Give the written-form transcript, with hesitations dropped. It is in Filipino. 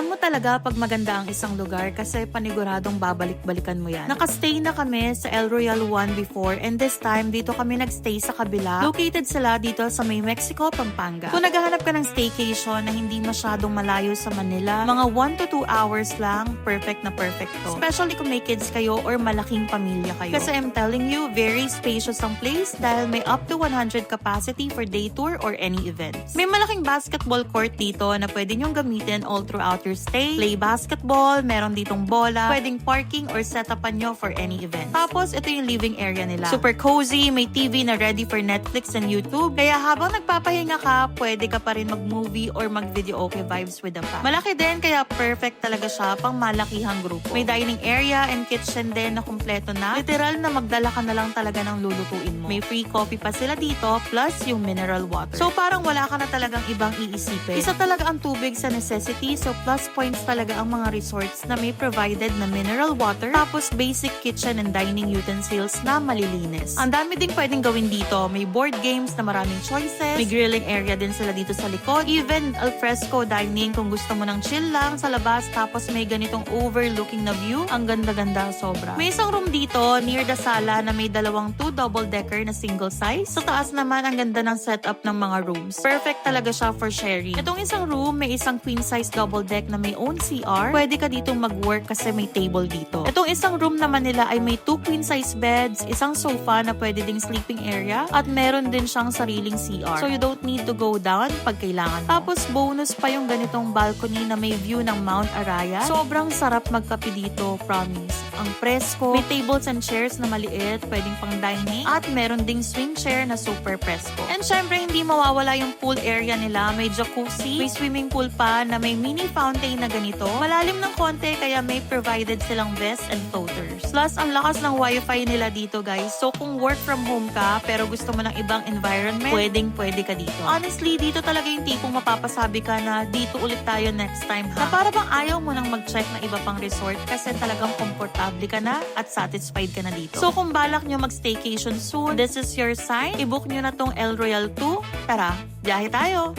Alam mo talaga pag maganda ang isang lugar kasi paniguradong babalik-balikan mo yan. Nakastay na kami sa El Royal 1 before and this time dito kami nagstay sa kabila. Located sila dito sa may Mexico, Pampanga. Kung naghahanap ka ng staycation na hindi masyadong malayo sa Manila, mga 1 to 2 hours lang, perfect na perfect to. Especially kung may kids kayo or malaking pamilya kayo. Kasi I'm telling you, very spacious ang place dahil may up to 100 capacity for day tour or any events. May malaking basketball court dito na pwede nyong gamitin all throughout your stay. Play basketball, meron ditong bola, pwedeng parking or setupan nyo for any event. Tapos, ito yung living area nila. Super cozy, may TV na ready for Netflix and YouTube. Kaya habang nagpapahinga ka, pwede ka pa rin mag-movie or mag-video okay vibes with the fam. Malaki din, kaya perfect talaga siya pang malakihang grupo. May dining area and kitchen din na kumpleto na. Literal na magdala ka na lang talaga ng lulutuin mo. May free coffee pa sila dito, plus yung mineral water. So, parang wala ka na talagang ibang iisipin. Isa talaga ang tubig sa necessity, so plus points talaga ang mga resorts na may provided na mineral water, tapos basic kitchen and dining utensils na malilinis. Ang dami ding pwedeng gawin dito. May board games na maraming choices, may grilling area din sila dito sa likod, even alfresco dining kung gusto mo ng chill lang sa labas, tapos may ganitong overlooking na view. Ang ganda-ganda sobra. May isang room dito near the sala na may dalawang 2 double-decker na single size. Sa taas naman ang ganda ng setup ng mga rooms. Perfect talaga siya for sharing. Itong isang room, may isang queen size double deck na may own CR. Pwede ka dito mag-work kasi may table dito. Itong isang room naman nila ay may 2 queen size beds, isang sofa na pwede ding sleeping area, at meron din siyang sariling CR. So you don't need to go down pag kailangan mo. Tapos bonus pa yung ganitong balcony na may view ng Mount Araya. Sobrang sarap magkape dito, promise. Ang presko, may tables and chairs na maliit, pwedeng pang dining, at meron ding swing chair na super presko. And syempre, hindi mawawala yung pool area nila. May jacuzzi, may swimming pool pa na may mini fountain na ganito. Malalim ng konti kaya may provided silang vest and floaters. Plus, ang lakas ng wifi nila dito, guys. So, kung work from home ka pero gusto mo ng ibang environment, pwede ka dito. Honestly, dito talaga yung tipong mapapasabi ka na dito ulit tayo next time, ha? Na para bang ayaw mo nang mag-check na iba pang resort kasi talagang komportable ka na at satisfied ka na dito. So, kung balak nyo mag-staycation soon, this is your sign. I-book nyo na tong El Royal 2. Tara, biyahe tayo!